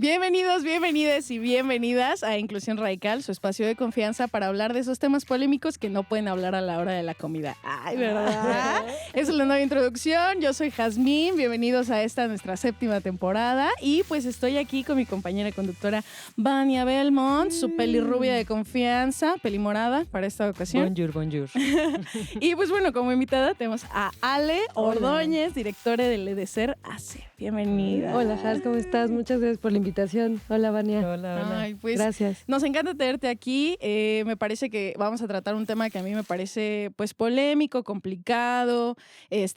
Bienvenidos, bienvenidas y bienvenidas a Inclusión Radical, su espacio de confianza para hablar de esos temas polémicos que no pueden hablar a la hora de la comida. Ay, ¿verdad? Esa es la nueva introducción. Yo soy Jazmín. Bienvenidos a esta nuestra 7ª temporada. Y pues estoy aquí con mi compañera conductora Vania Belmont, su pelirrubia de confianza, pelimorada para esta ocasión. Bonjour, bonjour. Y pues bueno, como invitada tenemos a Ale Ordóñez, directora del EDESER ACE. Bienvenida. Hola, Jaz, ¿cómo estás? Muchas gracias por la invitación. Hola, Vania. Hola. Ay, pues, gracias. Nos encanta tenerte aquí. Me parece que vamos a tratar un tema que a mí me parece pues polémico, complicado,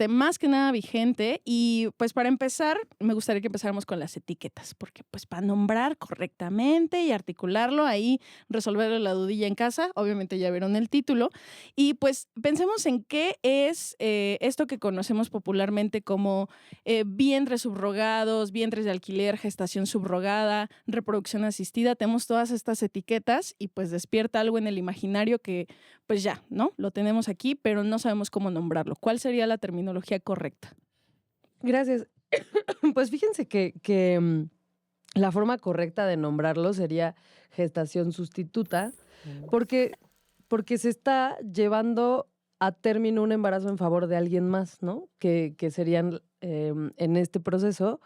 más que nada vigente. Y pues para empezar, me gustaría que empezáramos con las etiquetas, porque pues para nombrar correctamente y articularlo, ahí resolver la dudilla en casa, obviamente ya vieron el título. Y pues pensemos en qué es esto que conocemos popularmente como vientres subrogados, vientres de alquiler, gestación subrogada, reproducción asistida. Tenemos todas estas etiquetas y pues despierta algo en el imaginario que pues ya, ¿no? Lo tenemos aquí, pero no sabemos cómo nombrarlo. ¿Cuál sería la terminología correcta? Gracias. Pues fíjense que la forma correcta de nombrarlo sería gestación sustituta, porque se está llevando a término un embarazo en favor de alguien más, ¿no? Que serían en este proceso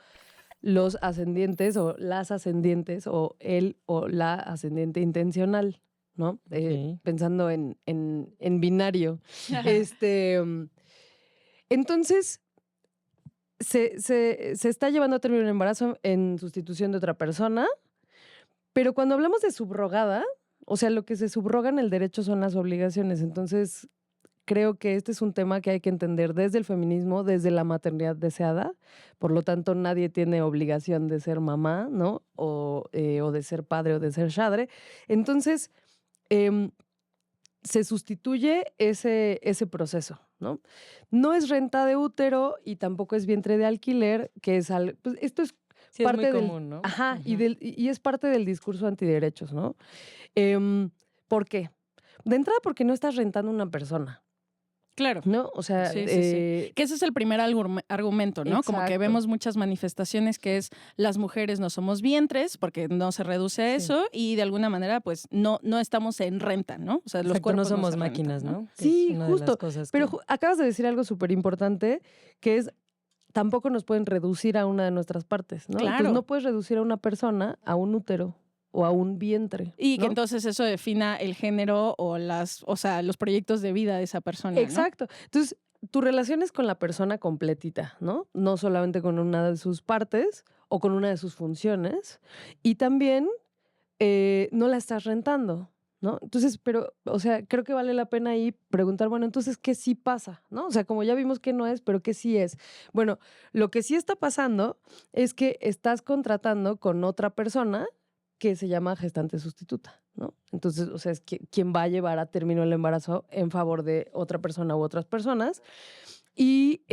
los ascendientes o las ascendientes o el o la ascendiente intencional, ¿no? Okay. Pensando en binario. Entonces, se está llevando a término un embarazo en sustitución de otra persona, pero cuando hablamos de subrogada, o sea, lo que se subroga en el derecho son las obligaciones. Entonces, creo que este es un tema que hay que entender desde el feminismo, desde la maternidad deseada. Por lo tanto, nadie tiene obligación de ser mamá, ¿no? O de ser padre o de ser shadre. Entonces, se sustituye ese proceso, ¿no? No es renta de útero y tampoco es vientre de alquiler, que es algo... Pues esto es sí, parte es muy del... común, ¿no? Ajá, y es parte del discurso antiderechos, ¿no? ¿Por qué? De entrada, porque no estás rentando una persona. Claro. ¿No? O sea, sí. Que ese es el primer argumento, ¿no? Exacto. Como que vemos muchas manifestaciones que es las mujeres no somos vientres porque no se reduce a eso y de alguna manera pues no estamos en renta, ¿no? O sea, los cuerpos no somos se máquinas, rentan, ¿no? Sí, es una justo. De las cosas pero que... acabas de decir algo súper importante que es tampoco nos pueden reducir a una de nuestras partes, ¿no? Claro. Entonces no puedes reducir a una persona a un útero o a un vientre. Y ¿no? que entonces eso defina el género o los proyectos de vida de esa persona. Exacto. ¿no? Entonces, tu relación es con la persona completita, ¿no? No solamente con una de sus partes o con una de sus funciones. Y también no la estás rentando, ¿no? Entonces, pero, o sea, creo que vale la pena ahí preguntar, bueno, entonces, ¿qué sí pasa? ¿No? O sea, como ya vimos que no es, pero ¿qué sí es? Bueno, lo que sí está pasando es que estás contratando con otra persona que se llama gestante sustituta, ¿no? Entonces, o sea, es quien va a llevar a término el embarazo en favor de otra persona u otras personas. Y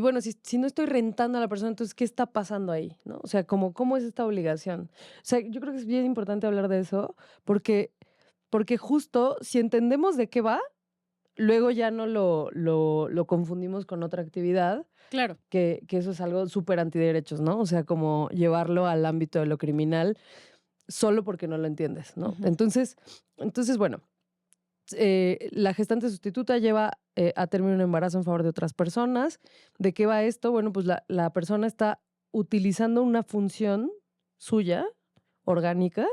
bueno, si no estoy rentando a la persona, entonces, ¿qué está pasando ahí? ¿No? O sea, ¿cómo es esta obligación? O sea, yo creo que es bien importante hablar de eso porque justo si entendemos de qué va, luego ya no lo confundimos con otra actividad. Claro. Que eso es algo súper antiderechos, ¿no? O sea, como llevarlo al ámbito de lo criminal solo porque no lo entiendes, ¿no? Uh-huh. Entonces, bueno, la gestante sustituta lleva a término un embarazo en favor de otras personas. ¿De qué va esto? Bueno, pues la persona está utilizando una función suya, orgánica,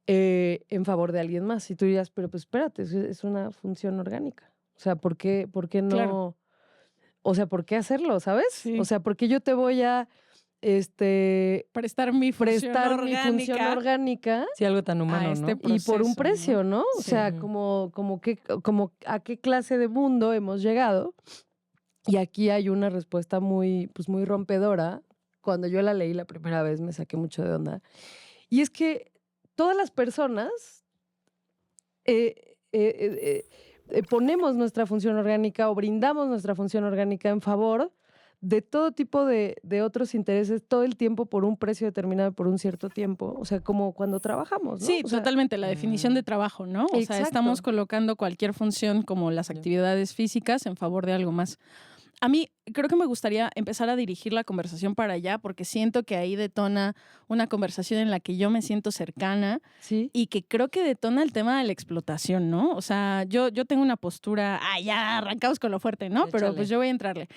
en favor de alguien más. Y tú dirías, pero pues espérate, es una función orgánica. O sea, ¿por qué no? Claro. O sea, ¿por qué hacerlo, sabes? Sí. O sea, ¿por qué yo te voy a prestar mi función orgánica? Sí, algo tan humano, ¿no? Y por un precio, ¿no? O Sí. sea, como a qué clase de mundo hemos llegado. Y aquí hay una respuesta muy rompedora. Cuando yo la leí la primera vez me saqué mucho de onda. Y es que todas las personas ponemos nuestra función orgánica o brindamos nuestra función orgánica en favor de todo tipo de otros intereses todo el tiempo por un precio determinado por un cierto tiempo. O sea, como cuando trabajamos, ¿no? Sí, o sea, totalmente. La definición de trabajo, ¿no? O sea, estamos colocando cualquier función como las actividades físicas en favor de algo más. a mí creo que me gustaría empezar a dirigir la conversación para allá porque siento que ahí detona una conversación en la que yo me siento cercana Sí. y que creo que detona el tema de la explotación, ¿no? O sea, yo tengo una postura, ya arrancamos con lo fuerte, ¿no? Pero Échale. pues yo voy a entrarle.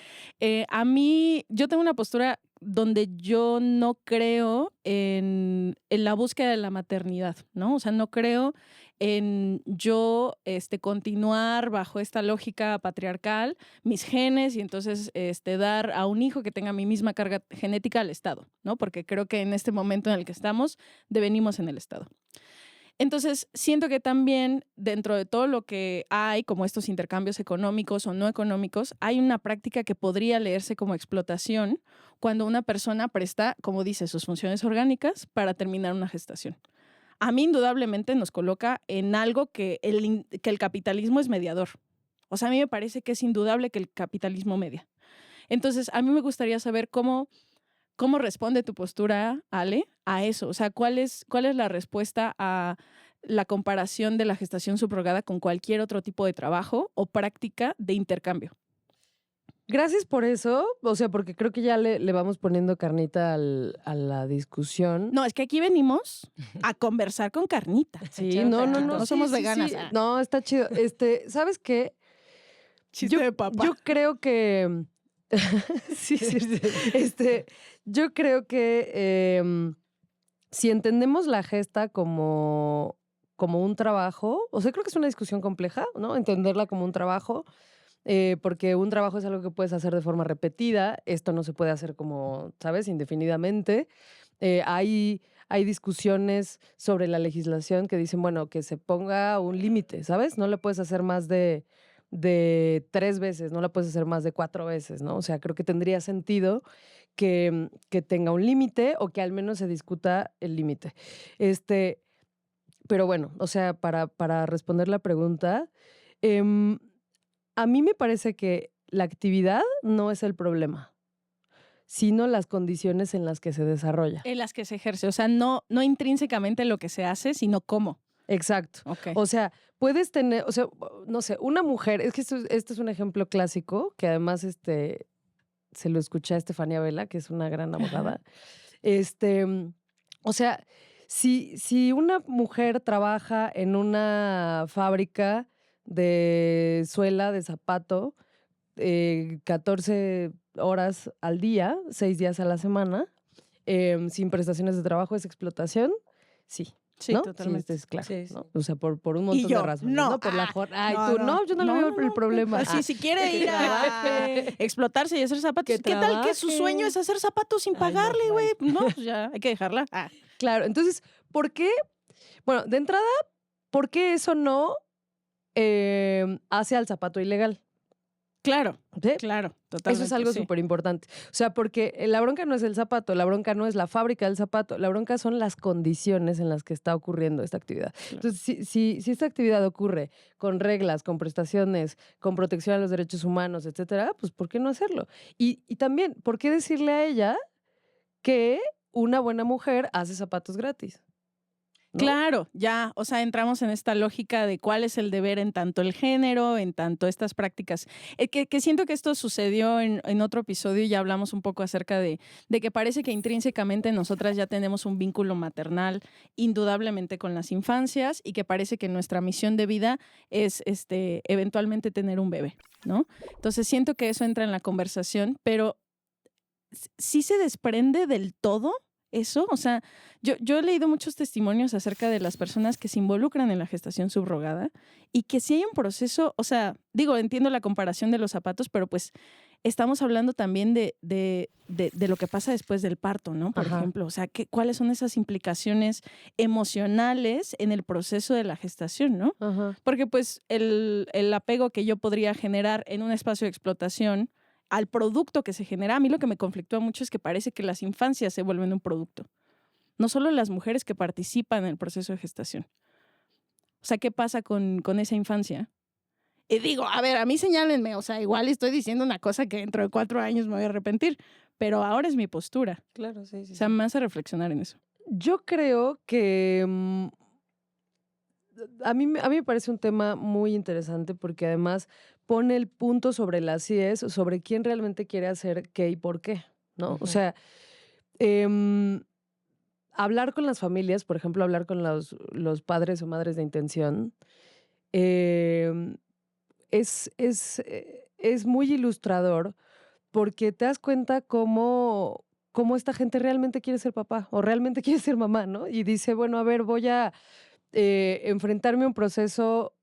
Yo tengo una postura donde yo no creo en la búsqueda de la maternidad, ¿no? O sea, no creo en yo continuar bajo esta lógica patriarcal mis genes y entonces dar a un hijo que tenga mi misma carga genética al Estado, ¿no? Porque creo que en este momento en el que estamos, devenimos en el Estado. Entonces, siento que también dentro de todo lo que hay, como estos intercambios económicos o no económicos, hay una práctica que podría leerse como explotación cuando una persona presta, como dice, sus funciones orgánicas para terminar una gestación. A mí indudablemente nos coloca en algo que el capitalismo es mediador. O sea, a mí me parece que es indudable que el capitalismo media. Entonces, a mí me gustaría saber cómo responde tu postura, Ale, a eso. O sea, ¿cuál es la respuesta a la comparación de la gestación subrogada con cualquier otro tipo de trabajo o práctica de intercambio? Gracias por eso, o sea, porque creo que ya le vamos poniendo carnita a la discusión. No, es que aquí venimos a conversar con carnita. Sí, no, No sí, somos sí, veganas. sí. No, está chido. ¿Sabes qué? Chiste de papá. Yo creo que sí, sí, sí. Yo creo que si entendemos la gesta como un trabajo, o sea, creo que es una discusión compleja, ¿no? Entenderla como un trabajo. Porque un trabajo es algo que puedes hacer de forma repetida, esto no se puede hacer como, ¿sabes?, indefinidamente. Hay discusiones sobre la legislación que dicen, bueno, que se ponga un límite, ¿sabes? No le puedes hacer más de 3 veces, no la puedes hacer más de 4 veces, ¿no? O sea, creo que tendría sentido que tenga un límite o que al menos se discuta el límite. Pero bueno, o sea, para responder la pregunta, em, a mí me parece que la actividad no es el problema, sino las condiciones en las que se desarrolla. En las que se ejerce. O sea, no intrínsecamente lo que se hace, sino cómo. Exacto. Okay. O sea, puedes tener, o sea, no sé, una mujer, es que este es un ejemplo clásico, que además se lo escuché a Estefanía Vela, que es una gran abogada. O sea, si una mujer trabaja en una fábrica de suela, de zapato, 14 horas al día, 6 días a la semana, sin prestaciones de trabajo, ¿es explotación? Sí. Sí, ¿no? totalmente. Sí, claro. Sí, sí. ¿no? O sea, por un montón de razones. No, por la yo no le veo el problema. Sí, si quiere ir a explotarse y hacer zapatos, ¿qué tal que su sueño es hacer zapatos sin pagarle, güey? No, pues ya, hay que dejarla. Claro, entonces, ¿por qué? Bueno, de entrada, ¿por qué eso no hace al zapato ilegal? Claro, ¿Sí? claro, totalmente. Eso es algo súper importante. O sea, porque la bronca no es el zapato, la bronca no es la fábrica del zapato, la bronca son las condiciones en las que está ocurriendo esta actividad. Claro. Entonces, si esta actividad ocurre con reglas, con prestaciones, con protección a los derechos humanos, etcétera, pues ¿por qué no hacerlo? Y también, ¿por qué decirle a ella que una buena mujer hace zapatos gratis? ¿no? Claro, ya, o sea, entramos en esta lógica de cuál es el deber en tanto el género, en tanto estas prácticas. Que siento que esto sucedió en otro episodio y ya hablamos un poco acerca de que parece que intrínsecamente nosotras ya tenemos un vínculo maternal indudablemente con las infancias y que parece que nuestra misión de vida es eventualmente tener un bebé, ¿no? Entonces siento que eso entra en la conversación, pero ¿sí se desprende del todo eso? O sea, yo he leído muchos testimonios acerca de las personas que se involucran en la gestación subrogada y que si hay un proceso, o sea, digo, entiendo la comparación de los zapatos, pero pues estamos hablando también de lo que pasa después del parto, ¿no? Por ejemplo, o sea, ¿cuáles son esas implicaciones emocionales en el proceso de la gestación, ¿no? Porque pues el apego que yo podría generar en un espacio de explotación al producto que se genera, a mí lo que me conflictúa mucho es que parece que las infancias se vuelven un producto. No solo las mujeres que participan en el proceso de gestación. O sea, ¿qué pasa con esa infancia? Y digo, a ver, a mí señálenme, o sea, igual estoy diciendo una cosa que dentro de 4 años me voy a arrepentir, pero ahora es mi postura. Claro, sí. O sea, me hace reflexionar en eso. Yo creo que a mí me parece un tema muy interesante porque además pone el punto sobre las IES, sobre quién realmente quiere hacer qué y por qué, ¿no? O sea, hablar con las familias, por ejemplo, hablar con los padres o madres de intención, es muy ilustrador porque te das cuenta cómo esta gente realmente quiere ser papá o realmente quiere ser mamá, ¿no? Y dice, bueno, a ver, voy a enfrentarme a un proceso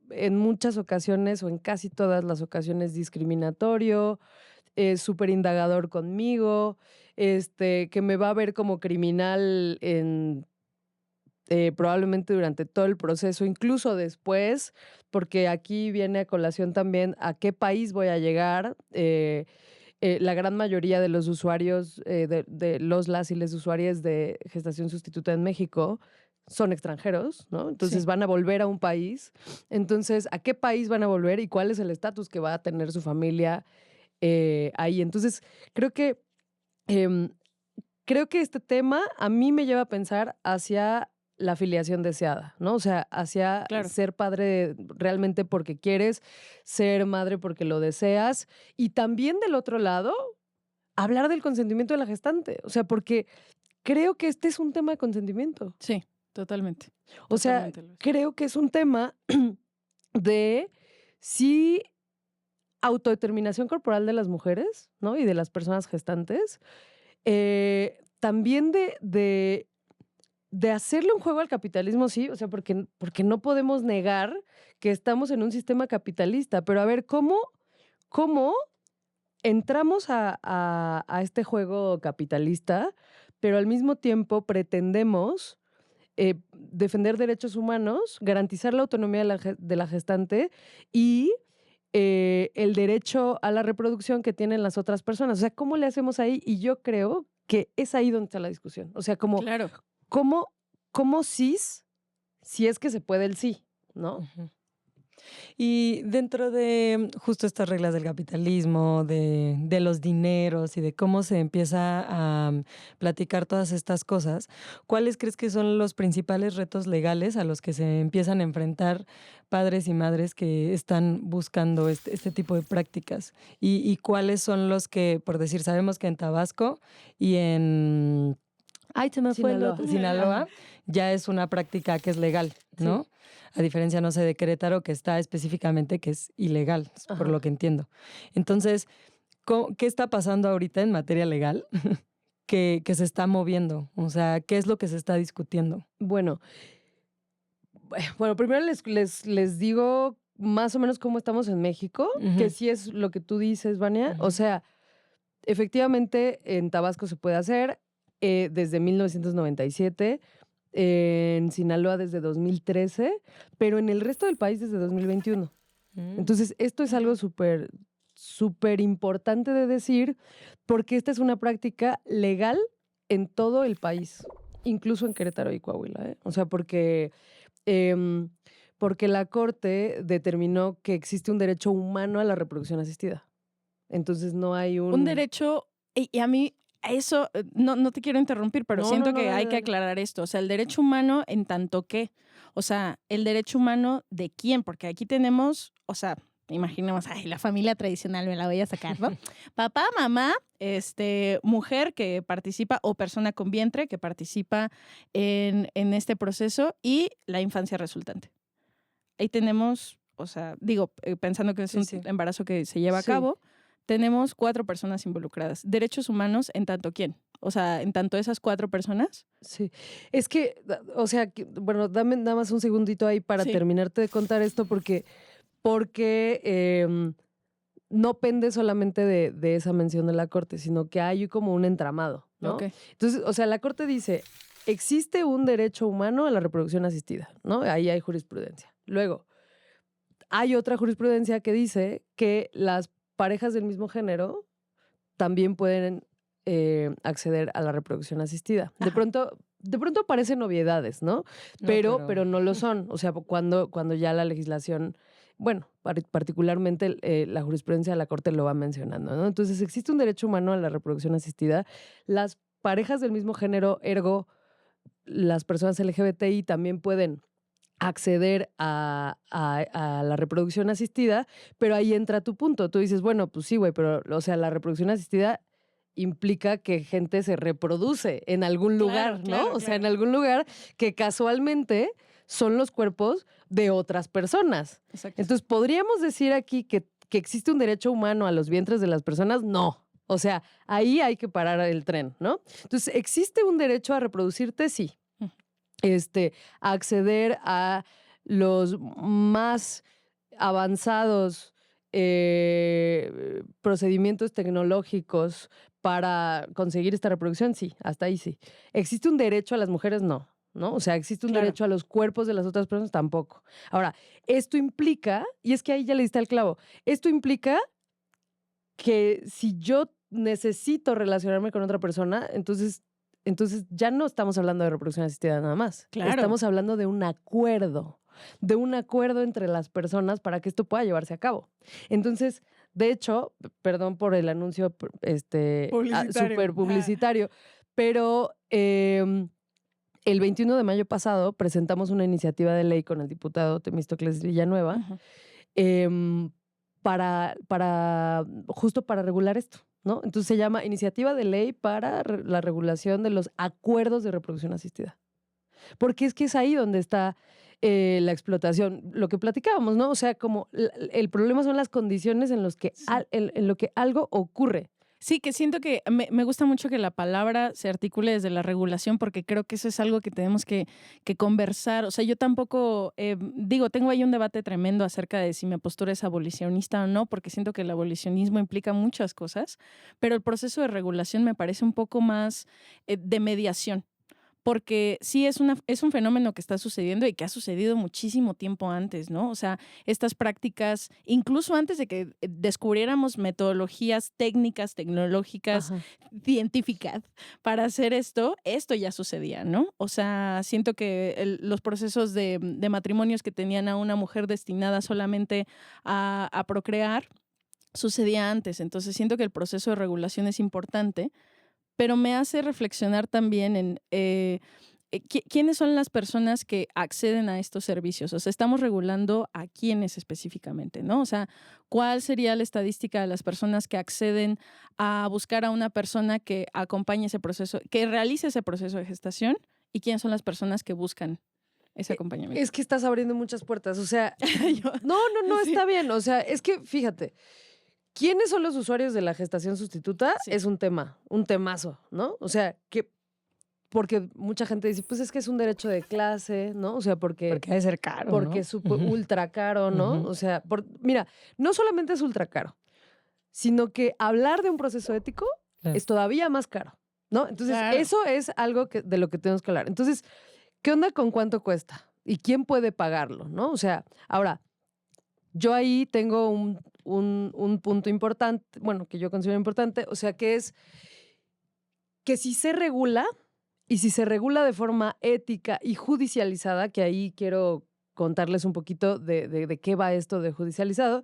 en muchas ocasiones o en casi todas las ocasiones discriminatorio, súper indagador conmigo, que me va a ver como criminal probablemente durante todo el proceso, incluso después, porque aquí viene a colación también a qué país voy a llegar. La gran mayoría de los usuarios, de las y les usuarias de gestación sustituta en México son extranjeros, ¿no? Entonces Sí. van a volver a un país. Entonces, ¿a qué país van a volver y cuál es el estatus que va a tener su familia ahí? Entonces, creo que, em, creo que este tema a mí me lleva a pensar hacia la filiación deseada, ¿no? O sea, hacia Claro. ser padre realmente porque quieres, ser madre porque lo deseas. Y también del otro lado, hablar del consentimiento de la gestante. O sea, porque creo que este es un tema de consentimiento. Sí, totalmente. O sea, Totalmente lo es. creo que es un tema de sí autodeterminación corporal de las mujeres, ¿no? Y de las personas gestantes. También de hacerle un juego al capitalismo, sí, o sea, porque no podemos negar que estamos en un sistema capitalista, pero a ver, ¿cómo entramos a este juego capitalista, pero al mismo tiempo pretendemos defender derechos humanos, garantizar la autonomía de la gestante y el derecho a la reproducción que tienen las otras personas? O sea, ¿cómo le hacemos ahí? Y yo creo que es ahí donde está la discusión. O sea, Claro. ¿cómo cis, si es que se puede el sí, ¿no? Ujú. Y dentro de justo estas reglas del capitalismo, de los dineros y de cómo se empieza a platicar todas estas cosas, ¿cuáles crees que son los principales retos legales a los que se empiezan a enfrentar padres y madres que están buscando este tipo de prácticas? Y cuáles son los que, por decir, sabemos que en Tabasco y en... Ay, se me fue el Sinaloa. otro, Sinaloa, ya es una práctica que es legal, ¿no? A diferencia, no sé, de Querétaro, que está específicamente que es ilegal, por Ajá. lo que entiendo. Entonces, ¿qué está pasando ahorita en materia legal que se está moviendo? O sea, ¿qué es lo que se está discutiendo? Bueno, primero les digo más o menos cómo estamos en México, que sí es lo que tú dices, Vania. O sea, efectivamente en Tabasco se puede hacer desde 1997, en Sinaloa desde 2013, pero en el resto del país desde 2021. Entonces, esto es algo súper, súper importante de decir, porque esta es una práctica legal en todo el país, incluso en Querétaro y Coahuila, ¿eh? O sea, porque la Corte determinó que existe un derecho humano a la reproducción asistida. Entonces, no hay Un derecho, y a mí eso, no te quiero interrumpir, pero No, siento no, no, que dale, hay que dale. aclarar esto. O sea, el derecho humano en tanto que, o sea, el derecho humano de quién, porque aquí tenemos, o sea, imaginemos, ay, la familia tradicional me la voy a sacar, ¿no? Papá, mamá, mujer que participa o persona con vientre que participa en este proceso y la infancia resultante. Ahí tenemos, o sea, digo, pensando que es Sí, un sí. embarazo que se lleva a Sí. cabo, tenemos 4 personas involucradas. Derechos humanos en tanto quién. O sea, en tanto esas 4 personas. Sí, es que, o sea, bueno, dame nada más un segundito ahí para Sí. terminarte de contar esto, porque no pende solamente de esa mención de la Corte, sino que hay como un entramado, ¿no? Ok. Entonces, o sea, la Corte dice, existe un derecho humano a la reproducción asistida, ¿no? Ahí hay jurisprudencia. Luego, hay otra jurisprudencia que dice que las parejas del mismo género también pueden acceder a la reproducción asistida. De Ajá. pronto parecen obviedades, ¿no? No, Pero no lo son. O sea, cuando ya la legislación, bueno, particularmente la jurisprudencia de la Corte lo va mencionando, ¿no? Entonces, existe un derecho humano a la reproducción asistida. Las parejas del mismo género, ergo, las personas LGBTI también pueden acceder a la reproducción asistida, pero ahí entra tu punto. Tú dices, bueno, pues sí, güey, pero, o sea, la reproducción asistida implica que gente se reproduce en algún lugar, ¿no? Claro, O sea, en claro. algún lugar que casualmente son los cuerpos de otras personas. Exacto. Entonces, ¿podríamos decir aquí que existe un derecho humano a los vientres de las personas? No. O sea, ahí hay que parar el tren, ¿no? Entonces, ¿existe un derecho a reproducirte? Sí. A acceder a los más avanzados procedimientos tecnológicos para conseguir esta reproducción, sí, hasta ahí sí. ¿Existe un derecho a las mujeres? No, ¿no? O sea, ¿existe un Claro. derecho a los cuerpos de las otras personas? Tampoco. Ahora, esto implica, y es que ahí ya le diste al clavo, esto implica que si yo necesito relacionarme con otra persona, entonces ya no estamos hablando de reproducción asistida nada más. Claro. Estamos hablando de un acuerdo entre las personas para que esto pueda llevarse a cabo. Entonces, de hecho, perdón por el anuncio Publicitario. súper publicitario, pero el 21 de mayo pasado presentamos una iniciativa de ley con el diputado Temístocles Villanueva, Ujú. justo para regular esto, ¿no? Entonces se llama Iniciativa de Ley para la regulación de los acuerdos de reproducción asistida. Porque es que es ahí donde está la explotación, lo que platicábamos, ¿no? O sea, como el problema son las condiciones en los que Sí. en lo que algo ocurre. Sí, que siento que me gusta mucho que la palabra se articule desde la regulación, porque creo que eso es algo que tenemos que conversar. O sea, yo tampoco, tengo ahí un debate tremendo acerca de si mi postura es abolicionista o no, porque siento que el abolicionismo implica muchas cosas, pero el proceso de regulación me parece un poco más de mediación. Porque sí es un fenómeno que está sucediendo y que ha sucedido muchísimo tiempo antes, ¿no? O sea, estas prácticas, incluso antes de que descubriéramos metodologías técnicas, tecnológicas, Ajá. científicas para hacer esto ya sucedía, ¿no? O sea, siento que los procesos de matrimonios que tenían a una mujer destinada solamente a procrear sucedía antes. Entonces siento que el proceso de regulación es importante, pero me hace reflexionar también en quiénes son las personas que acceden a estos servicios. O sea, estamos regulando a quiénes específicamente, ¿no? O sea, ¿cuál sería la estadística de las personas que acceden a buscar a una persona que acompañe ese proceso, que realice ese proceso de gestación? ¿Y quiénes son las personas que buscan ese acompañamiento? Es que estás abriendo muchas puertas. O sea, no, Sí. está bien. O sea, es que fíjate. ¿Quiénes son los usuarios de la gestación sustituta? Sí. Es un temazo, ¿no? O sea, porque mucha gente dice, pues es que es un derecho de clase, ¿no? O sea, porque ha de ser caro, porque ¿no? es ultra caro, ¿no? Ujú. O sea, mira, no solamente es ultra caro, sino que hablar de un proceso ético Claro. es todavía más caro, ¿no? Entonces, Claro. eso es algo de lo que tenemos que hablar. Entonces, ¿qué onda con cuánto cuesta? ¿Y quién puede pagarlo, no? O sea, ahora, yo ahí tengo un punto importante, bueno, que yo considero importante, o sea, que es que si se regula, y si se regula de forma ética y judicializada, que ahí quiero contarles un poquito de qué va esto de judicializado,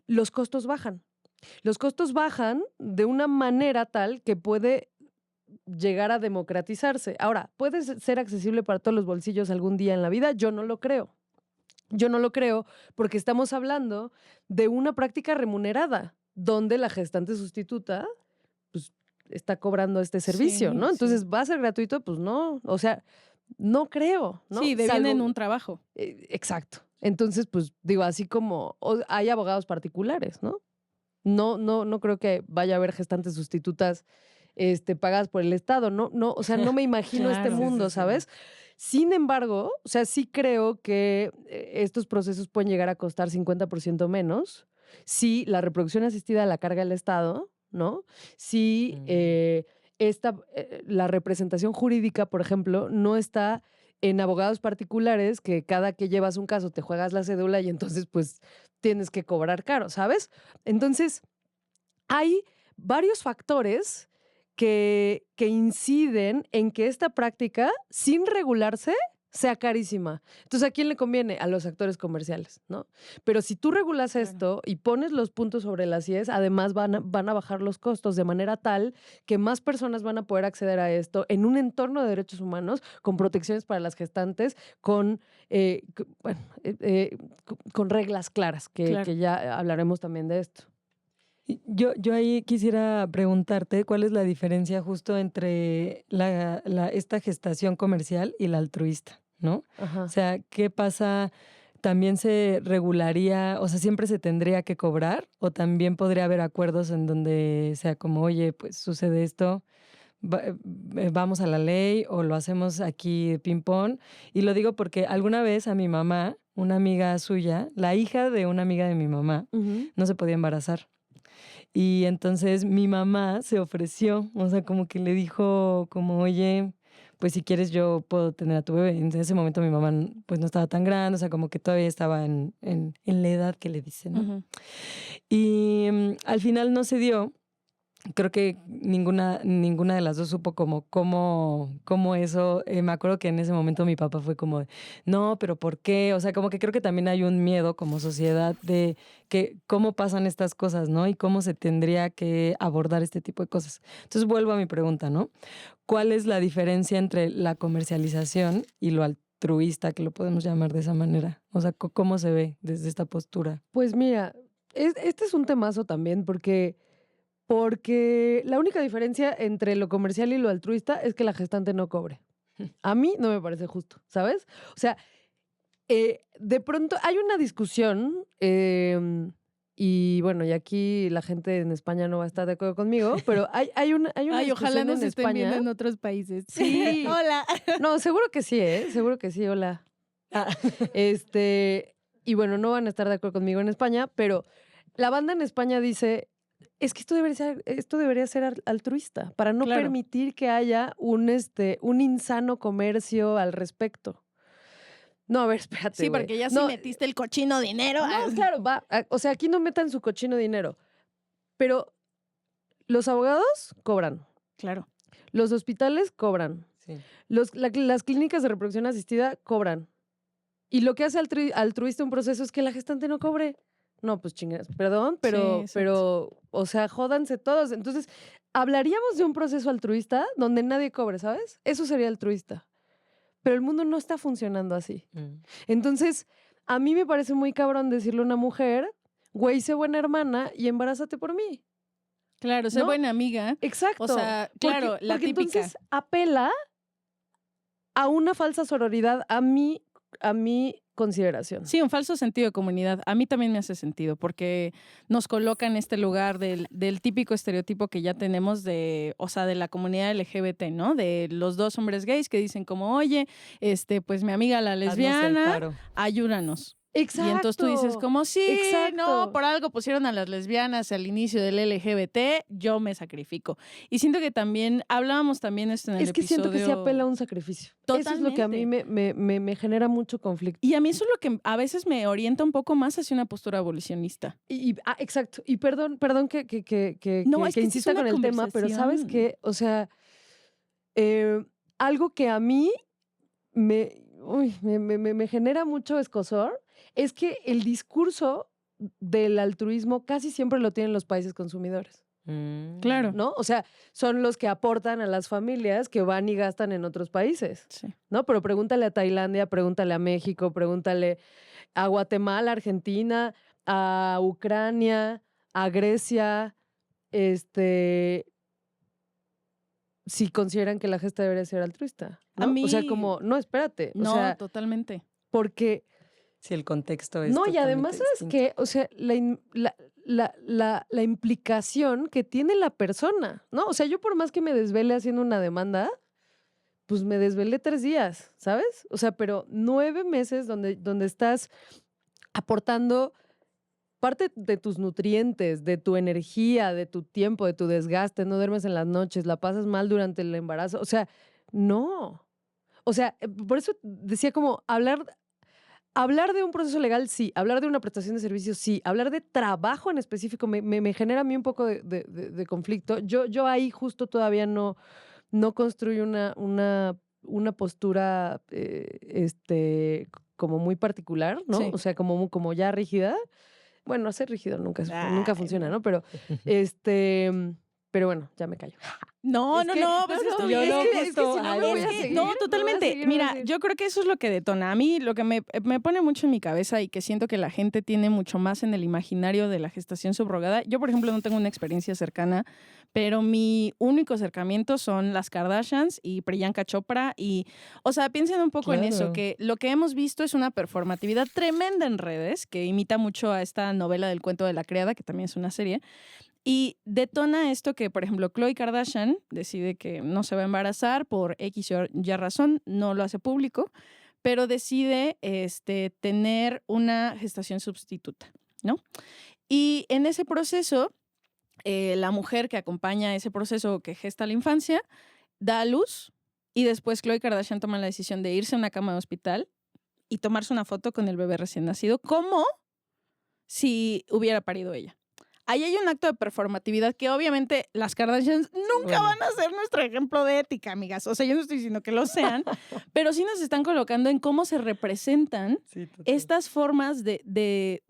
los costos bajan. Los costos bajan de una manera tal que puede llegar a democratizarse. Ahora, ¿puede ser accesible para todos los bolsillos algún día en la vida? Yo no lo creo. Yo no lo creo porque estamos hablando de una práctica remunerada donde la gestante sustituta pues, está cobrando este servicio, Sí, ¿no? sí. Entonces, ¿va a ser gratuito? Pues no, o sea, no creo, ¿no? Sí, devienen Salvo- un trabajo. Exacto. Entonces, pues digo, así como hay abogados particulares, ¿no? No creo que vaya a haber gestantes sustitutas pagadas por el Estado. No, o sea, no me imagino este Claro. mundo, Sí, sí, sí. ¿sabes? Sin embargo, o sea, sí creo que estos procesos pueden llegar a costar 50% menos si la reproducción asistida la carga el Estado, ¿no? Si la representación jurídica, por ejemplo, no está en abogados particulares que cada que llevas un caso te juegas la cédula y entonces pues tienes que cobrar caro, ¿sabes? Entonces, hay varios factores que inciden en que esta práctica, sin regularse, sea carísima. Entonces, ¿a quién le conviene? A los actores comerciales, ¿no? Pero si tú regulas esto y pones los puntos sobre las IES, además van a bajar los costos de manera tal que más personas van a poder acceder a esto en un entorno de derechos humanos, con protecciones para las gestantes, con reglas claras, que ya hablaremos también de esto. Yo ahí quisiera preguntarte cuál es la diferencia justo entre esta gestación comercial y la altruista, ¿no? Ajá. O sea, ¿qué pasa? ¿También se regularía, o sea, siempre se tendría que cobrar? ¿O también podría haber acuerdos en donde sea como, oye, pues sucede esto, vamos a la ley o lo hacemos aquí de ping-pong? Y lo digo porque alguna vez a mi mamá, una amiga suya, la hija de una amiga de mi mamá, no se podía embarazar. Y entonces mi mamá se ofreció, o sea, como que le dijo como, oye, pues si quieres yo puedo tener a tu bebé. En ese momento mi mamá pues no estaba tan grande, o sea, como que todavía estaba en la edad que le dicen, ¿no? Ujú. Y al final no se dio. Creo que ninguna de las dos supo cómo eso. Me acuerdo que en ese momento mi papá fue como, no, pero ¿por qué? O sea, como que creo que también hay un miedo como sociedad de que cómo pasan estas cosas, ¿no? Y cómo se tendría que abordar este tipo de cosas. Entonces vuelvo a mi pregunta, ¿no? ¿Cuál es la diferencia entre la comercialización y lo altruista, que lo podemos llamar de esa manera? O sea, ¿cómo se ve desde esta postura? Pues mira, este es un temazo también porque la única diferencia entre lo comercial y lo altruista es que la gestante no cobre. A mí no me parece justo, ¿sabes? O sea, de pronto hay una discusión, y bueno, y aquí la gente en España no va a estar de acuerdo conmigo, pero hay una Ay, ojalá discusión nos en estén viendo España. en otros países. Sí. Hola. No, seguro que sí, ¿eh? Seguro que sí, hola. Y bueno, no van a estar de acuerdo conmigo en España, pero la banda en España dice, es que esto debería ser altruista, para no Claro. permitir que haya un insano comercio al respecto. No, a ver, espérate, Sí, güey. porque ya No, sí metiste el cochino dinero. no, claro, va. O sea, aquí no metan su cochino dinero. Pero los abogados cobran. Claro. Los hospitales cobran. Sí. Las clínicas de reproducción asistida cobran. Y lo que hace altruista un proceso es que la gestante no cobre. No, pues chingas, perdón, Sí, pero, o sea, jódanse todos. Entonces, hablaríamos de un proceso altruista donde nadie cobre, ¿sabes? Eso sería altruista. Pero el mundo no está funcionando así. Entonces, a mí me parece muy cabrón decirle a una mujer, güey, sé buena hermana y embarázate por mí. Claro, sé ¿No? buena amiga. Exacto. O sea, claro, porque, la porque típica. entonces apela a una falsa sororidad a mi consideración. Sí, un falso sentido de comunidad. A mí también me hace sentido porque nos coloca en este lugar del típico estereotipo que ya tenemos de, o sea, de la comunidad LGBT, ¿no? De los dos hombres gays que dicen como, oye, pues mi amiga la lesbiana, ayúdanos. Exacto. Y entonces tú dices como, sí, Exacto. no, por algo pusieron a las lesbianas al inicio del LGBT, yo me sacrifico. Y siento que también, hablábamos también esto en el episodio. Es que siento que sí apela a un sacrificio. Totalmente. Eso es lo que a mí me genera mucho conflicto. Y a mí eso es lo que a veces me orienta un poco más hacia una postura abolicionista. Exacto. Y perdón que insista con el tema, pero ¿sabes qué? O sea, algo que a mí me genera mucho escozor es que el discurso del altruismo casi siempre lo tienen los países consumidores. Claro. ¿No? O sea, son los que aportan a las familias que van y gastan en otros países. Sí. ¿No? Pero pregúntale a Tailandia, pregúntale a México, pregúntale a Guatemala, Argentina, a Ucrania, a Grecia, si consideran que la gesta debería ser altruista, ¿no? A mí... O sea, como, no, espérate. No, o sea, totalmente. Porque... Sí, el contexto es No, y además, ¿sabes distinto. qué? O sea, la implicación que tiene la persona, ¿no? O sea, yo por más que me desvele haciendo una demanda, pues me desvelé 3 días, ¿sabes? O sea, pero 9 meses donde estás aportando parte de tus nutrientes, de tu energía, de tu tiempo, de tu desgaste, no duermes en las noches, la pasas mal durante el embarazo. O sea, no. O sea, por eso decía como hablar de un proceso legal, sí. Hablar de una prestación de servicios, sí. Hablar de trabajo en específico me genera a mí un poco de conflicto. Yo ahí justo todavía no construyo una postura como muy particular, ¿no? Sí. O sea, como ya rígida. Bueno, ser rígido nunca funciona, ¿no? Pero, pero bueno, ya me callo. No, Es no, que- no, no, pues no, está yo bien. no, es que justo, si no ay, me voy es a que- seguir. No, me voy a totalmente. seguir, me voy a Mira, seguir. yo creo que eso es lo que detona. A mí lo que me pone mucho en mi cabeza y que siento que la gente tiene mucho más en el imaginario de la gestación subrogada. Yo, por ejemplo, no tengo una experiencia cercana, pero mi único acercamiento son las Kardashians y Priyanka Chopra. Y, o sea, piensen un poco en eso, Claro. que lo que hemos visto es una performatividad tremenda en redes, que imita mucho a esta novela del cuento de la criada, que también es una serie. Y detona esto que, por ejemplo, Khloe Kardashian decide que no se va a embarazar por X o Y razón, no lo hace público, pero decide tener una gestación sustituta, ¿no? Y en ese proceso, la mujer que acompaña ese proceso que gesta la infancia, da a luz y después Khloe Kardashian toma la decisión de irse a una cama de hospital y tomarse una foto con el bebé recién nacido, como si hubiera parido ella. Ahí hay un acto de performatividad que obviamente las Kardashians nunca Bueno. van a ser nuestro ejemplo de ética, amigas. O sea, yo no estoy diciendo que lo sean, pero sí nos están colocando en cómo se representan Sí, total. estas formas de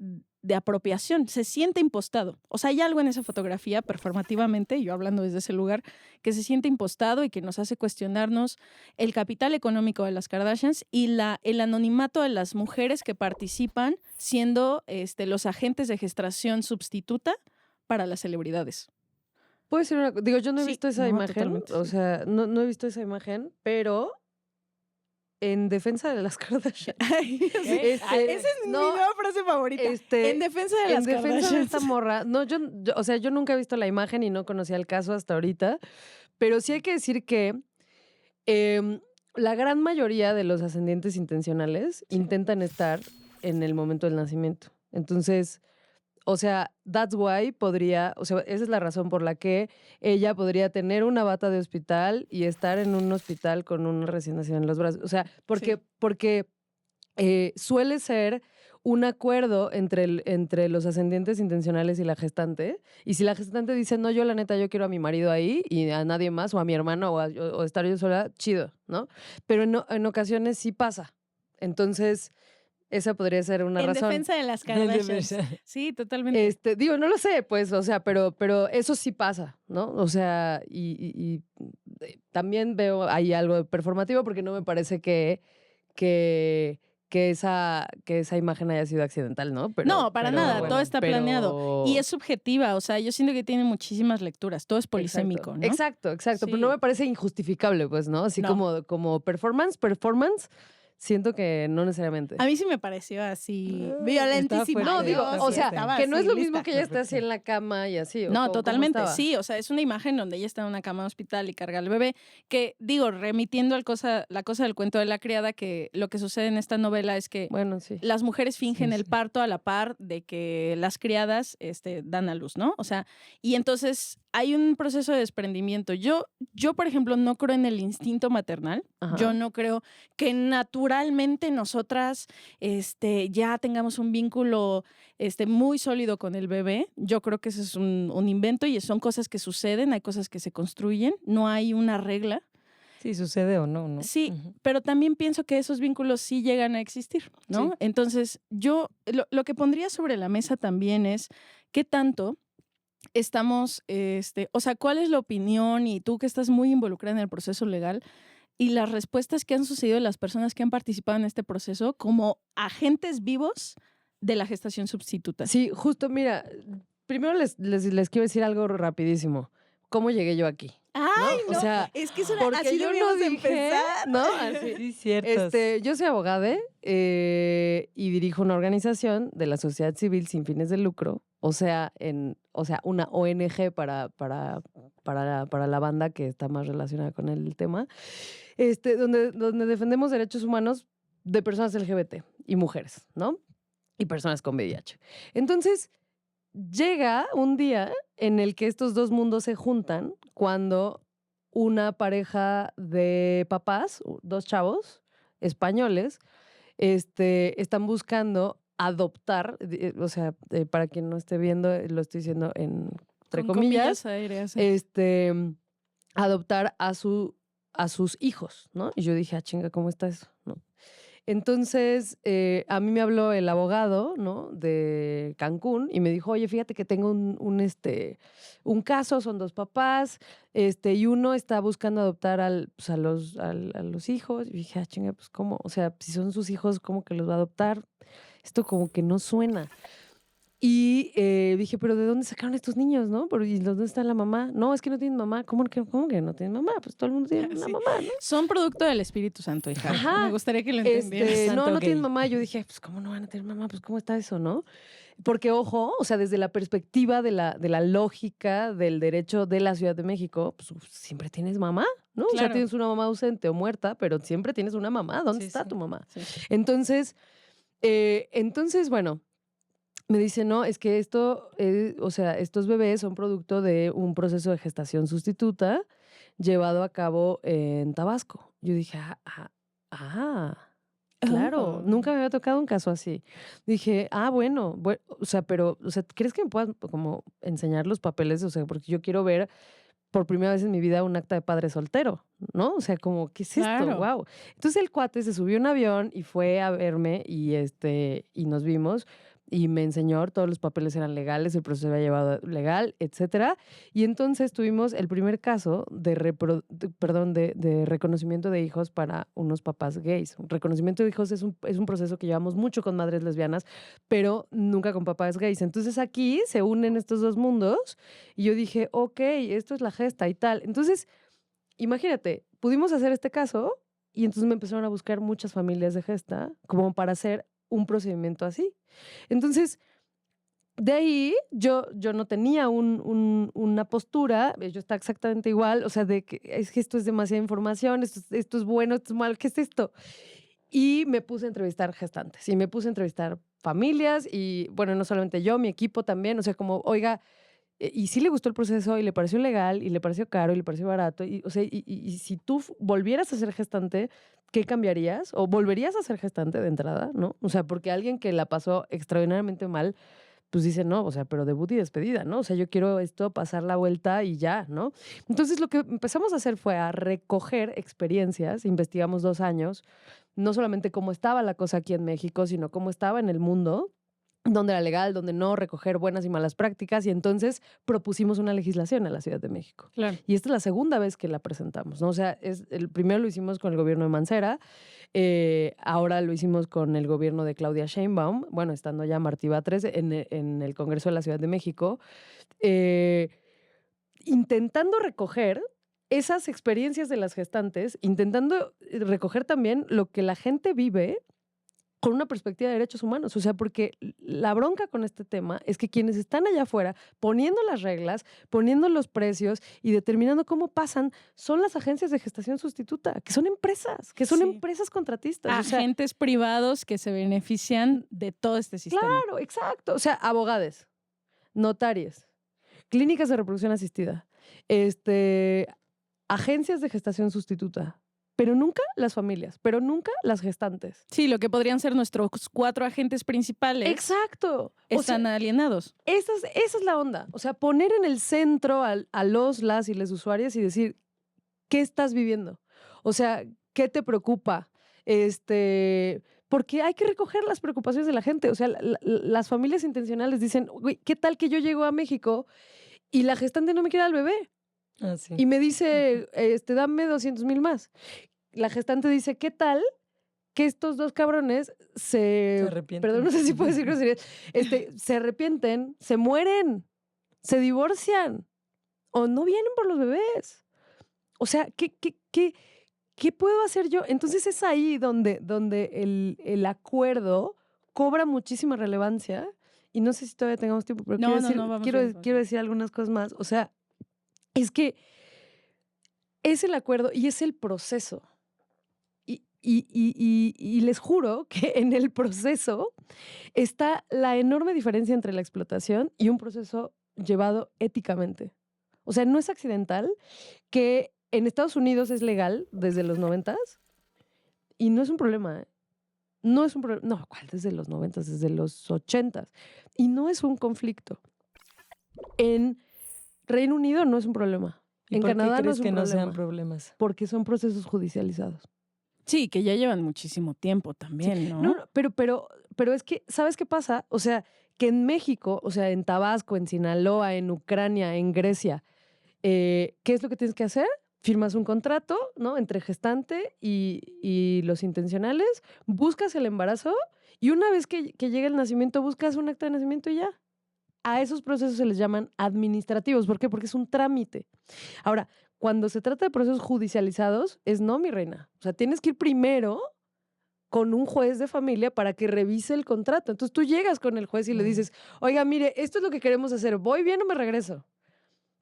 apropiación. Se siente impostado. O sea, hay algo en esa fotografía performativamente, yo hablando desde ese lugar, que se siente impostado y que nos hace cuestionarnos el capital económico de las Kardashians y el anonimato de las mujeres que participan siendo los agentes de gestación sustituta para las celebridades. Puede ser una... Digo, yo no he Sí, visto esa no, imagen, totalmente, o sí. sea, no he visto esa imagen, pero en defensa de las Kardashian. Esa es mi no, nueva frase favorita. En defensa de en las defensa de Kardashians. esta morra, no, o sea, yo nunca he visto la imagen y no conocía el caso hasta ahorita, pero sí hay que decir que la gran mayoría de los ascendientes intencionales intentan estar en el momento del nacimiento. Entonces, o sea, that's why podría, o sea, esa es la razón por la que ella podría tener una bata de hospital y estar en un hospital con una recién nacida en los brazos. O sea, porque suele ser un acuerdo entre los ascendientes intencionales y la gestante. Y si la gestante dice, no, yo la neta, yo quiero a mi marido ahí y a nadie más, o a mi hermano, o estar yo sola, chido, ¿no? Pero en ocasiones sí pasa. Entonces, esa podría ser una En razón. defensa de las Kardashians. Sí, totalmente. Digo, no lo sé, pues, o sea, pero eso sí pasa, ¿no? O sea, y también veo ahí algo performativo porque no me parece que esa imagen haya sido accidental, ¿no? No, para nada, todo está pero- planeado. Y es subjetiva, o sea, yo siento que tiene muchísimas lecturas, todo es polisémico, ¿no? Exacto, pero Sí. no me parece injustificable, pues, ¿no? Así No. como performance, siento que no necesariamente. A mí sí me pareció así Está violentísima. fuerte, No, digo, está o sea, estaba que no es así lo lista. mismo que ella esté así en la cama y así. ¿o No, cómo totalmente, estaba? sí, o sea, es una imagen donde ella está en una cama de hospital y carga al bebé, que digo, remitiendo la cosa del cuento de la criada, que lo que sucede en esta novela es que Bueno, sí. las mujeres fingen Sí, el sí. parto a la par de que las criadas dan a luz, ¿no? O sea, y entonces hay un proceso de desprendimiento. Yo, por ejemplo, no creo en el instinto maternal. Ajá. Yo no creo que naturalmente nosotras ya tengamos un vínculo muy sólido con el bebé. Yo creo que ese es un invento y son cosas que suceden, hay cosas que se construyen, no hay una regla. Sí, sucede o no, ¿no? Sí, Ujú. pero también pienso que esos vínculos sí llegan a existir, ¿no? Sí. Entonces, yo lo que pondría sobre la mesa también es qué tanto estamos, o sea, cuál es la opinión y tú que estás muy involucrada en el proceso legal y las respuestas que han sucedido de las personas que han participado en este proceso como agentes vivos de la gestación sustituta. Sí, justo, mira, primero les quiero decir algo rapidísimo. ¿Cómo llegué yo aquí? ¡Ay, ¿no? no! O sea, es que eso porque así yo no deberíamos de dije, empezar. ¿no? Así. Sí, cierto. Yo soy abogada y dirijo una organización de la sociedad civil sin fines de lucro, o sea, una ONG para la banda que está más relacionada con el tema, donde defendemos derechos humanos de personas LGBT y mujeres, ¿no? Y personas con VIH. Entonces, llega un día en el que estos dos mundos se juntan cuando una pareja de papás, dos chavos españoles, están buscando adoptar, o sea, para quien no esté viendo, lo estoy diciendo entre Con comillas, aéreas. adoptar a su a sus hijos, ¿no? Y yo dije, chinga, ¿cómo está eso? ¿No? Entonces, a mí me habló el abogado, ¿no? De Cancún y me dijo, oye, fíjate que tengo un caso, son 2 papás, y uno está buscando adoptar pues, a los hijos. Y dije, chinga, pues, ¿cómo? O sea, si son sus hijos, ¿cómo que los va a adoptar? Esto como que no suena. Y dije, ¿pero de dónde sacaron estos niños, no? ¿Y dónde está la mamá? No, es que no tienen mamá. ¿Cómo que no tienen mamá? Pues todo el mundo tiene una Sí. mamá, ¿no? Son producto del Espíritu Santo, hija. Ajá. Me gustaría que lo entendieras. No tienen mamá. Yo dije, pues, ¿cómo no van a tener mamá? Pues, ¿cómo está eso, no? Porque, ojo, o sea, desde la perspectiva de la lógica del derecho de la Ciudad de México, pues siempre tienes mamá, ¿no? O sea, Claro. tienes una mamá ausente o muerta, pero siempre tienes una mamá. ¿Dónde Sí, está sí. tu mamá? Sí. Entonces, bueno, me dice, no, es que esto, o sea, estos bebés son producto de un proceso de gestación sustituta llevado a cabo en Tabasco. Yo dije, claro, Oh. nunca me había tocado un caso así. Dije, bueno, o sea, pero, o sea, ¿crees que me puedas como enseñar los papeles? O sea, porque yo quiero ver por primera vez en mi vida un acta de padre soltero, ¿no? O sea, como, ¿qué es Claro. esto? Wow. Entonces el cuate se subió a un avión y fue a verme y nos vimos y me enseñó, todos los papeles eran legales, el proceso había llevado legal, etcétera. Y entonces tuvimos el primer caso de reconocimiento de hijos para unos papás gays. Reconocimiento de hijos es un proceso que llevamos mucho con madres lesbianas, pero nunca con papás gays. Entonces aquí se unen estos 2 mundos y yo dije, ok, esto es la gesta y tal. Entonces, imagínate, pudimos hacer este caso y entonces me empezaron a buscar muchas familias de gesta como para hacer un procedimiento así. Entonces, de ahí yo no tenía una postura, yo estaba exactamente igual, o sea, de que es que esto es demasiada información, esto es bueno, esto es malo, ¿qué es esto? Y me puse a entrevistar gestantes y me puse a entrevistar familias y, bueno, no solamente yo, mi equipo también, o sea, como, oiga, y sí le gustó el proceso y le pareció legal y le pareció caro y le pareció barato. Y, o sea, y si tú volvieras a ser gestante, ¿qué cambiarías? ¿O volverías a ser gestante de entrada, no? O sea, porque alguien que la pasó extraordinariamente mal, pues dice, no, o sea, pero debut y despedida, ¿no? O sea, yo quiero esto, pasar la vuelta y ya, ¿no? Entonces, lo que empezamos a hacer fue a recoger experiencias, investigamos 2 años, no solamente cómo estaba la cosa aquí en México, sino cómo estaba en el mundo, dónde era legal, dónde no, recoger buenas y malas prácticas, y entonces propusimos una legislación en la Ciudad de México. Claro. Y esta es la segunda vez que la presentamos, ¿no? O sea, el primero lo hicimos con el gobierno de Mancera, ahora lo hicimos con el gobierno de Claudia Sheinbaum, bueno, estando ya Martí Batres en el Congreso de la Ciudad de México, intentando recoger esas experiencias de las gestantes, intentando recoger también lo que la gente vive con una perspectiva de derechos humanos. O sea, porque la bronca con este tema es que quienes están allá afuera poniendo las reglas, poniendo los precios y determinando cómo pasan son las agencias de gestación sustituta, que son empresas contratistas. O sea, Agentes privados que se benefician de todo este sistema. claro, exacto. O sea, abogados, notarias, clínicas de reproducción asistida, agencias de gestación sustituta, pero nunca las familias, pero nunca las gestantes. Sí, lo que podrían ser nuestros 4 agentes principales. Exacto. Están alienados. Esa es la onda. O sea, poner en el centro a las y les usuarias y decir, ¿qué estás viviendo? O sea, ¿qué te preocupa? Porque hay que recoger las preocupaciones de la gente. O sea, las familias intencionales dicen, güey, ¿qué tal que yo llego a México y la gestante no me quiere al bebé? Sí. Y me dice, dame 200,000 más. La gestante dice, ¿qué tal que estos 2 cabrones Se arrepienten. perdón, no sé si puedo decir groserías, se arrepienten, se mueren, se divorcian o no vienen por los bebés? O sea, ¿qué puedo hacer yo? Entonces es ahí donde el acuerdo cobra muchísima relevancia y no sé si todavía tengamos tiempo, pero quiero decir algunas cosas más. O sea, es que es el acuerdo y es el proceso. Y les juro que en el proceso está la enorme diferencia entre la explotación y un proceso llevado éticamente. O sea, no es accidental que en Estados Unidos es legal desde los 90s y no es un problema, ¿eh? No es un problema. No, ¿cuál? Desde los 90s, desde los 80s. Y no es un conflicto. En Reino Unido no es un problema. ¿Y En por Canadá qué no crees es un que no sean problema, problemas? porque son procesos judicializados. Sí, que ya llevan muchísimo tiempo también, ¿no? No, pero es que, ¿sabes qué pasa? O sea, que en México, o sea, en Tabasco, en Sinaloa, en Ucrania, en Grecia, ¿qué es lo que tienes que hacer? Firmas un contrato, ¿no? Entre gestante y los intencionales, buscas el embarazo y una vez que llega el nacimiento, buscas un acta de nacimiento y ya. A esos procesos se les llaman administrativos. ¿Por qué? Porque es un trámite. Ahora, cuando se trata de procesos judicializados, es no, mi reina. O sea, tienes que ir primero con un juez de familia para que revise el contrato. Entonces tú llegas con el juez y le dices, oiga, mire, esto es lo que queremos hacer, ¿voy bien o me regreso?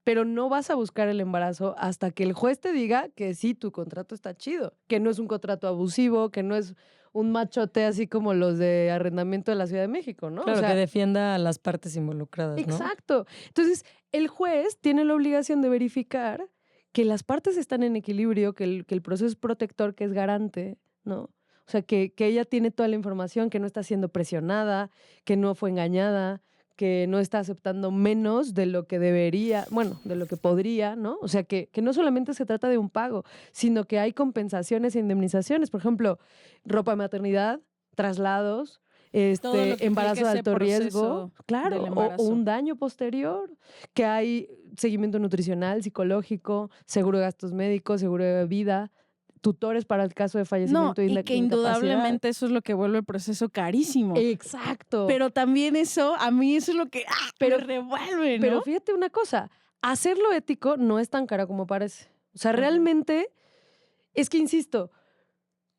Pero no vas a buscar el embarazo hasta que el juez te diga que sí, tu contrato está chido, que no es un contrato abusivo, que no es un machote así como los de arrendamiento de la Ciudad de México, ¿no? Claro, O sea, que defienda a las partes involucradas, ¿no? exacto. Entonces, el juez tiene la obligación de verificar que las partes están en equilibrio, que el proceso es protector, que es garante, ¿no? O sea, que ella tiene toda la información, que no está siendo presionada, que no fue engañada, que no está aceptando menos de lo que debería, bueno, de lo que podría, ¿no? O sea, que no solamente se trata de un pago, sino que hay compensaciones e indemnizaciones. Por ejemplo, ropa de maternidad, traslados, Todo lo que implica embarazo de ese alto riesgo, proceso claro, del o embarazo. un daño posterior, que hay seguimiento nutricional, psicológico, seguro de gastos médicos, seguro de vida, tutores para el caso de No, fallecimiento y que incapacidad. indudablemente eso es lo que vuelve el proceso carísimo. Exacto. Pero también eso, a mí eso es lo que Pero- me revuelve, ¿no? Pero fíjate una cosa, hacerlo ético no es tan caro como parece. O sea, Ok. realmente, es que insisto,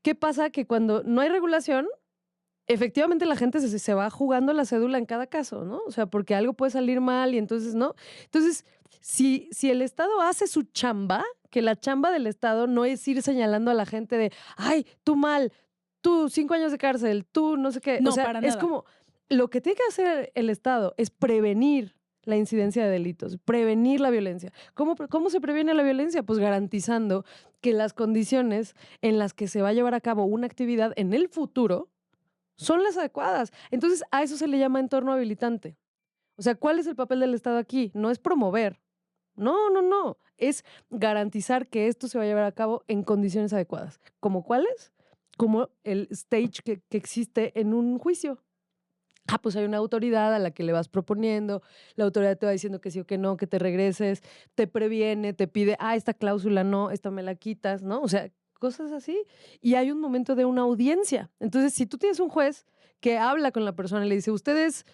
¿qué pasa? Que cuando no hay regulación, efectivamente la gente se va jugando la cédula en cada caso, ¿no? O sea, porque algo puede salir mal y entonces, ¿no? Entonces, si el Estado hace su chamba, que la chamba del Estado no es ir señalando a la gente de, ay, tú mal, tú 5 años de cárcel, tú no sé qué. No, o sea, para es nada. como, lo que tiene que hacer el Estado es prevenir la incidencia de delitos, prevenir la violencia. ¿Cómo se previene la violencia? Pues garantizando que las condiciones en las que se va a llevar a cabo una actividad en el futuro son las adecuadas. Entonces, a eso se le llama entorno habilitante. O sea, ¿cuál es el papel del Estado aquí? No es promover. No. Es garantizar que esto se va a llevar a cabo en condiciones adecuadas. ¿Como cuáles? Como el stage que existe en un juicio. Pues hay una autoridad a la que le vas proponiendo, la autoridad te va diciendo que sí o que no, que te regreses, te previene, te pide, esta cláusula no, esta me la quitas, ¿no? O sea, cosas así. Y hay un momento de una audiencia. Entonces, si tú tienes un juez que habla con la persona y le dice, usted es,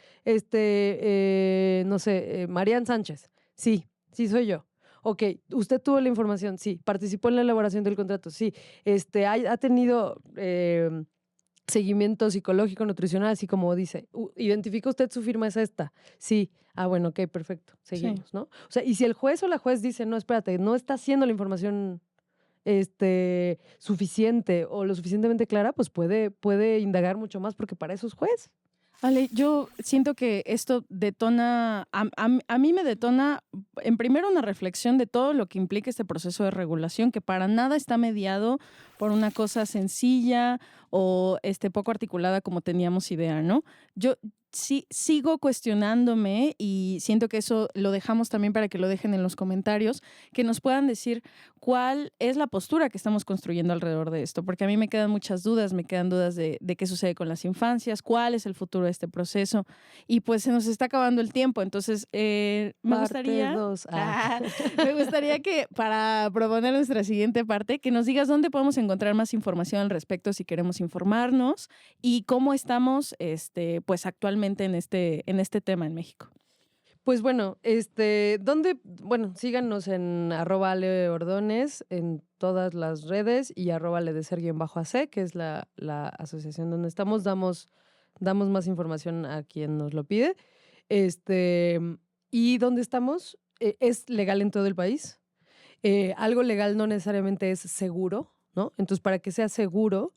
no sé, Marian Sánchez. Sí soy yo. Ok, ¿usted tuvo la información? Sí. ¿Participó en la elaboración del contrato? Sí. ¿Ha tenido seguimiento psicológico, nutricional, así como dice? ¿Identifica usted su firma es esta? Sí. Bueno, ok, perfecto. Seguimos, ¿no? O sea, y si el juez o la juez dice, no, espérate, no está haciendo la información suficiente o lo suficientemente clara, pues puede indagar mucho más porque para eso es juez. Ale, yo siento que esto detona, a mí me detona, en primero, una reflexión de todo lo que implica este proceso de regulación, que para nada está mediado por una cosa sencilla o poco articulada como teníamos idea, ¿no? Yo sí sigo cuestionándome y siento que eso lo dejamos también para que lo dejen en los comentarios, que nos puedan decir cuál es la postura que estamos construyendo alrededor de esto, porque a mí me quedan muchas dudas, me quedan dudas de qué sucede con las infancias, cuál es el futuro de este proceso, y pues se nos está acabando el tiempo, entonces me gustaría que para proponer nuestra siguiente parte, que nos digas dónde podemos encontrar más información al respecto si queremos informarnos y cómo estamos pues actualmente en este tema en México. Pues bueno, síganos en @aleordones en todas las redes y @ledeser_ac, que es la asociación donde estamos. Damos más información a quien nos lo pide. Y donde estamos es legal en todo el país. Algo legal no necesariamente es seguro, ¿no? Entonces, para que sea seguro,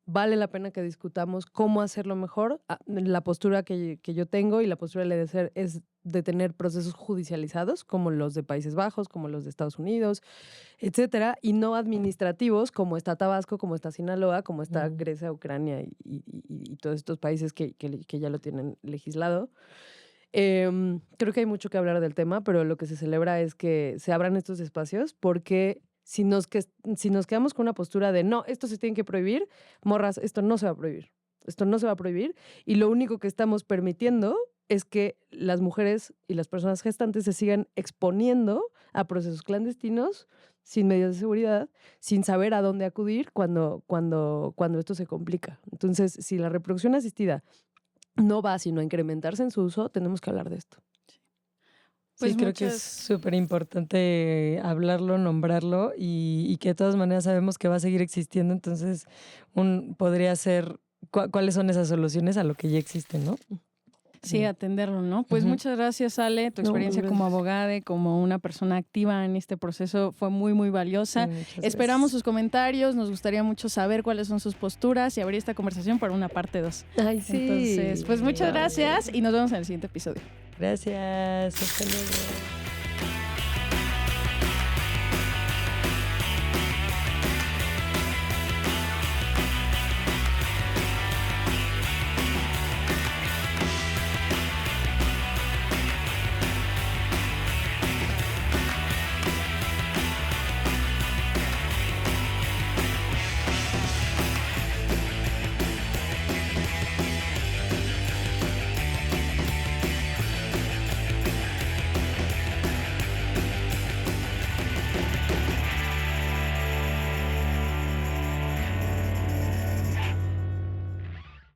vale la pena que discutamos cómo hacerlo mejor. La postura que yo tengo y la postura de ser es de tener procesos judicializados, como los de Países Bajos, como los de Estados Unidos, etcétera, y no administrativos, como está Tabasco, como está Sinaloa, como está Grecia, Ucrania y todos estos países que ya lo tienen legislado. Creo que hay mucho que hablar del tema, pero lo que se celebra es que se abran estos espacios porque si nos quedamos con una postura de no, esto se tiene que prohibir, morras, esto no se va a prohibir. Esto no se va a prohibir y lo único que estamos permitiendo es que las mujeres y las personas gestantes se sigan exponiendo a procesos clandestinos sin medidas de seguridad, sin saber a dónde acudir cuando esto se complica. Entonces, si la reproducción asistida no va sino a incrementarse en su uso, tenemos que hablar de esto. Pues sí, creo que es súper importante hablarlo, nombrarlo y que de todas maneras sabemos que va a seguir existiendo, entonces podría ser cuáles son esas soluciones a lo que ya existe, ¿no? Sí, atenderlo, ¿no? Pues muchas gracias, Ale. Tu experiencia como abogada y como una persona activa en este proceso fue muy, muy valiosa. Esperamos sus comentarios. Nos gustaría mucho saber cuáles son sus posturas y abrir esta conversación para una parte 2. Ay, sí. Entonces, pues muchas gracias y nos vemos en el siguiente episodio. Gracias. Hasta luego.